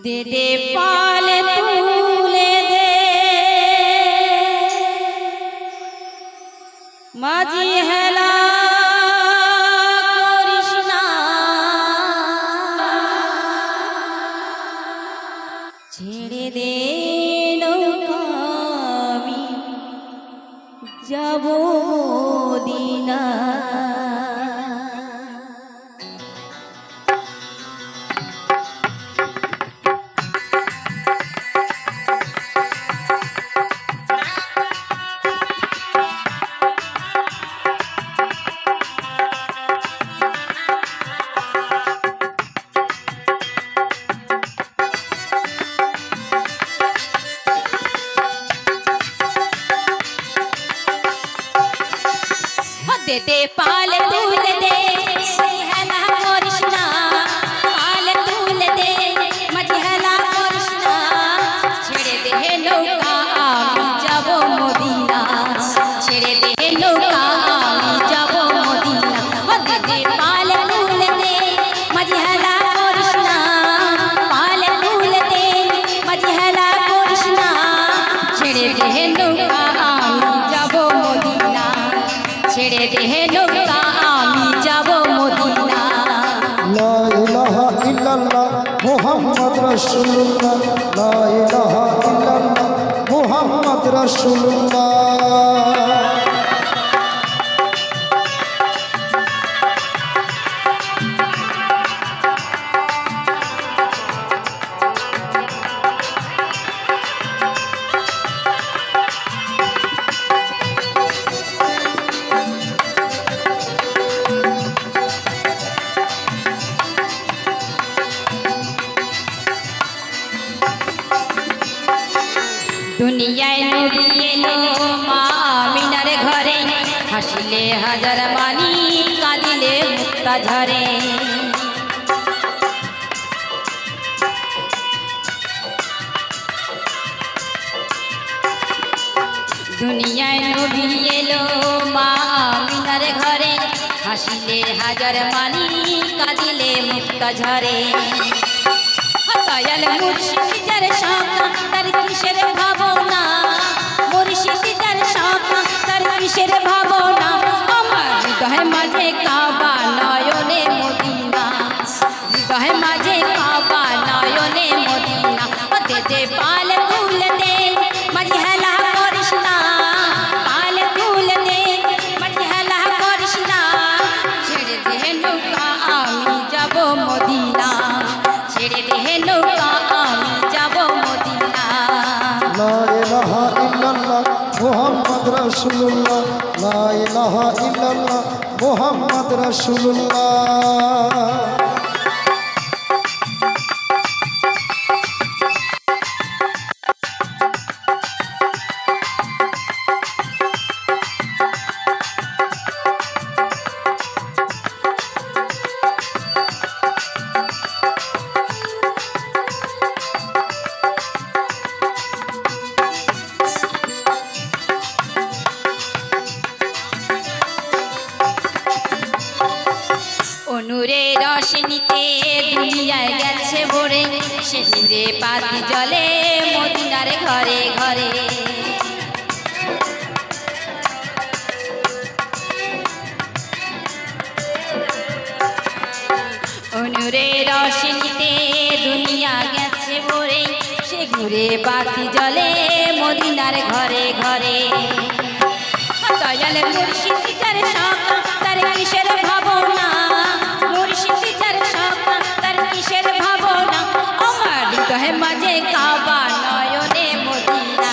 दे दे पाल तुले दे माझी हेला कृष्णा ছেড়ে দে নৌকা আমি যাব মদিনা दे दे पाल तूल दे मजहला कृष्णा पाल तूल दे मजहला कृष्णा ছেড়ে দে নৌকা আমি যাব মদিনা ছেড়ে দে নৌকা আমি যাব মদিনা দে দে পাল তূল দে মজহলা कृष्णा पाल तूल दे मजहला कृष्णा ছেড়ে দে নৌকা আমি যাব মদিনা ছেড়ে দে নৌকা আমি যাব মদিনা লা ইলাহা ইল্লাল্লাহ মুহাম্মদ রাসূলুল্লাহ লা ইলাহা ইল্লাল্লাহ মুহাম্মদ রাসূলুল্লাহ দুনিয়ায় নবী এলো মা আমিনার ঘরে হাসিলে হাজার মানি কাঁদিলে মুক্তা ঝরে দুনিয়ায় নবী এলো মা আমিনার ঘরে হাসিলে হাজার মানি কাঁদিলে মুক্তা ঝরে দয়াল মুর্শিদ যার শাখা তার কিসের ভাবনা মুর্শিদ যার শাখা তার কিসের ভাবনা আমার হৃদয় মাঝে কাবা নয়নে মদিনা হৃদয় মাঝে কাবা নয়নে মদিনা দে দে পাল তুল দে মজহলা कृष्णा পাল তুল দে মজহলা कृष्णा ছেড়ে দে নৌকা আমি যাব মদিনা ছেড়ে দে নৌকা আমি যাব মদিনা লা ইলাহা ইল্লাল্লাহ মুহাম্মদ রাসূলুল্লাহ লা ইলাহা ইল্লাল্লাহ মুহাম্মদ রাসূলুল্লাহ নূরে রোশনীতে দুনিয়ায় গেছে ভরে সে নূরে বাতি জ্বলে মদিনার ঘরে ঘরে নূরে রোশনীতে দুনিয়া গেছে ভরে সে নূরে বাতি জ্বলে মদিনার ঘরে ঘরে দয়াল মুর্শিদ যার শাখা তার কিসের ভাবনা মুর্শিদ যার শাখা তার কিসের ভাবনা আমার হৃদয় মাঝে কাবা নয়নে মদিনা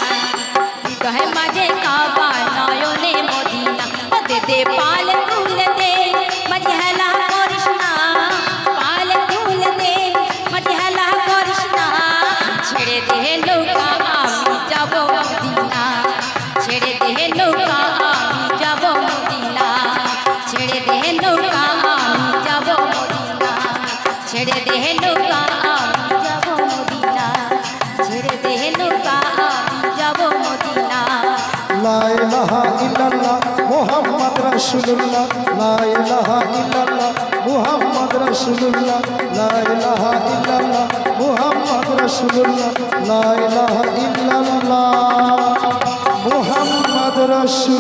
হৃদয় মাঝে কাবা নয়নে মদিনা দে দে পাল তুল দে মজহলা कृष्णा পাল তুল দে মজহলা कृष्णा ছেড়ে দে নৌকা আমি যাব মদিনা ছেড়ে দে নৌকা আমি যাব মদিনা ছেড়ে দে নৌকা আমি যাব মদিনা ছেড়ে দে নৌকা আমি যাব মদিনা ছেড়ে রাসূলুল্লাহ লা ইলাহা ইল্লাল্লাহ মুহাম্মদ রাসূলুল্লাহ লা ইলাহা ইল্লাল্লাহ মুহাম্মদ রাসূলুল্লাহ লা ইলাহা ইল্লাল্লাহ মুহাম্মদ রাসূলুল্লাহ